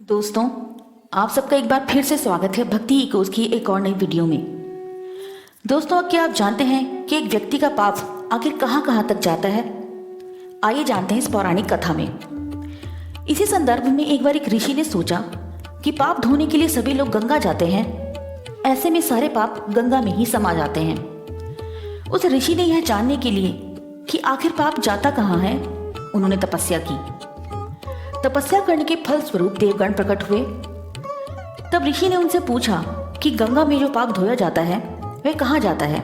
दोस्तों, आप सबका एक बार फिर से स्वागत है भक्ति इकोस की एक और नई वीडियो में। दोस्तों, क्या आप जानते हैं कि एक व्यक्ति का पाप आखिर कहां कहां तक जाता है? आइए जानते हैं इस पौराणिक कथा में। इसी संदर्भ में एक बार एक ऋषि ने सोचा कि पाप धोने के लिए सभी लोग गंगा जाते हैं, ऐसे में सारे पाप गंगा में ही समा जाते हैं। उस ऋषि ने यह जानने के लिए कि आखिर पाप जाता कहाँ है, उन्होंने तपस्या की। तपस्या करने के फल स्वरूप देवगण प्रकट हुए। तब ऋषि ने उनसे पूछा कि गंगा में जो पाप धोया जाता है वह कहाँ जाता है।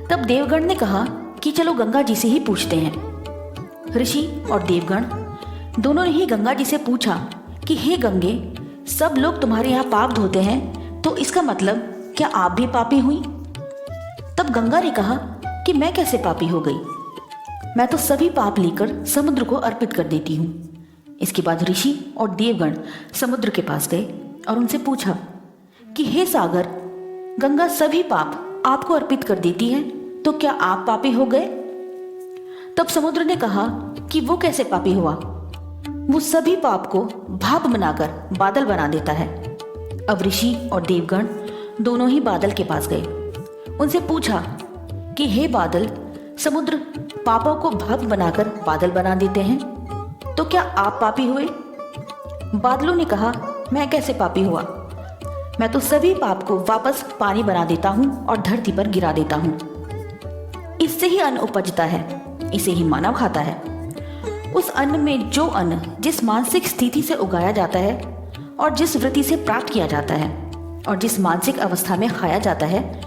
तब देवगण ने कहा कि चलो गंगा जी से ही पूछते हैं। ऋषि और देवगण दोनों ने ही गंगा जी से पूछा कि हे गंगे, सब लोग तुम्हारे यहाँ पाप धोते हैं, तो इसका मतलब क्या आप भी पापी हुई? तब गंगा ने कहा कि मैं कैसे पापी हो गई, मैं तो सभी पाप लेकर समुद्र को अर्पित कर देती हूँ। इसके बाद ऋषि और देवगण समुद्र के पास गए और उनसे पूछा कि हे सागर, गंगा सभी पाप आपको अर्पित कर देती है, तो क्या आप पापी हो गए? तब समुद्र ने कहा कि वो कैसे पापी हुआ, वो सभी पाप को भाप बनाकर बादल बना देता है। अब ऋषि और देवगण दोनों ही बादल के पास गए, उनसे पूछा कि हे बादल, समुद्र पापों को भाप बनाकर बादल बना देते हैं, तो क्या आप पापी हुए? बादलों ने कहा, मैं कैसे पापी हुआ, मैं तो सभी पाप को वापस पानी बना देता हूं और धरती पर गिरा देता हूं। इससे ही अन्न उपजता है, इसे ही मानव खाता है। उस अन्न में जो अन्न जिस मानसिक स्थिति से उगाया जाता है और जिस वृत्ति से प्राप्त किया जाता है और जिस मानसिक अवस्था में खाया जाता है,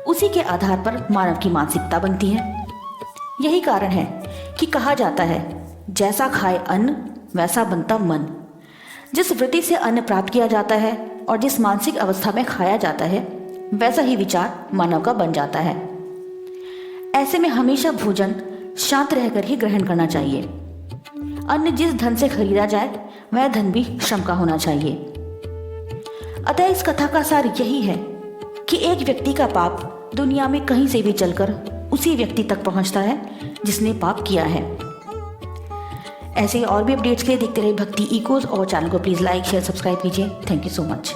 उसी के आधार पर मानव की मानसिकता बनती है। यही कारण है कि कहा जाता है, जैसा खाए अन्न वैसा बनता मन। जिस वृत्ति से अन्न प्राप्त किया जाता है और जिस मानसिक अवस्था में खाया जाता है, वैसा ही विचार मानव का बन जाता है। ऐसे में हमेशा भोजन शांत रहकर ही ग्रहण करना चाहिए। अन्न जिस धन से खरीदा जाए वह धन भी श्रम का होना चाहिए। अतः इस कथा का सार यही है कि एक व्यक्ति का पाप दुनिया में कहीं से भी चलकर उसी व्यक्ति तक पहुंचता है जिसने पाप किया है। ऐसे और भी अपडेट्स के लिए देखते रहिए भक्ति इकोस और चैनल को प्लीज़ लाइक शेयर सब्सक्राइब कीजिए। Thank you so much.